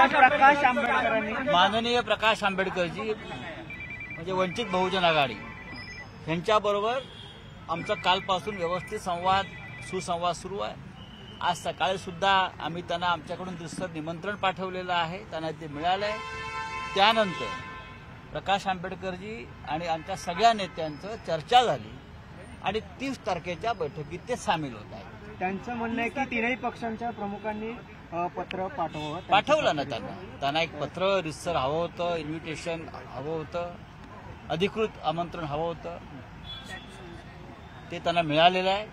प्रकाश आंबेडकरांनी माननीय प्रकाश आंबेडकरजी म्हणजे वंचित बहुजन आघाडी यांच्याबरोबर आमचा कालपासून व्यवस्थित सुसंवाद सुरू आहे। आज सकाळी सुद्धा आम्ही त्यांना आमच्याकडून दुसरं निमंत्रण पाठवलेलं आहे, त्यांना ते मिळालंय। त्यानंतर प्रकाश आंबेडकरजी आणि आमच्या सगळ्या नेत्यांचं चर्चा झाली आणि 30 तारखेच्या बैठकीत ते सामील होत आहेत। त्यांचं म्हणणं आहे की तीनही पक्षांच्या प्रमुखांनी पत्र पाठवलं ना त्यांना एक पत्र रितसर हवं होतं, इन्व्हिटेशन हवं होतं, अधिकृत आमंत्रण हवं होतं, ते त्यांना मिळालेलं आहे।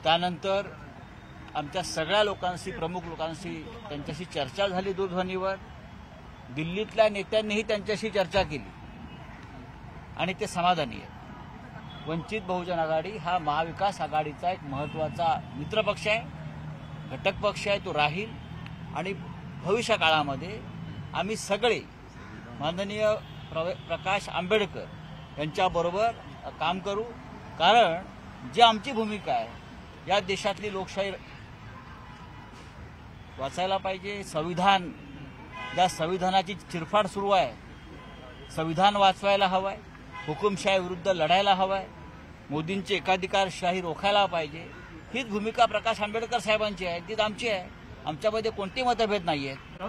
त्यानंतर आमच्या सगळ्या लोकांशी, प्रमुख लोकांशी त्यांच्याशी चर्चा झाली दूरध्वनीवर। दिल्लीतल्या नेत्यांनीही त्यांच्याशी चर्चा केली आणि ते समाधानी आहेत। वंचित बहुजन आघाडी हा महाविकास आघाडीचा एक महत्त्वाचा मित्रपक्ष आहे, घटक पक्ष आहे, तो राहील आणि भविष्य काळामध्ये आम्ही सगळे माननीय प्रकाश आंबेडकर यांच्याबरोबर काम करू। कारण जी आमची भूमिका आहे, या देशातली लोकशाही वाचायला पाहिजे, ज्या संविधानाची चिरफाड सुरू आहे, संविधान वाचवायला हवं आहे, हुकुमशाही विरुद्ध लढायला हवं आहे, मोदींची एकाधिकारशाही रोखायला पाहिजे। हीच भूमिका प्रकाश आंबेडकर साहेबांची आहे, तीच आमची आहे। आमच्यामध्ये कोणतेही मतभेद नाही आहेत।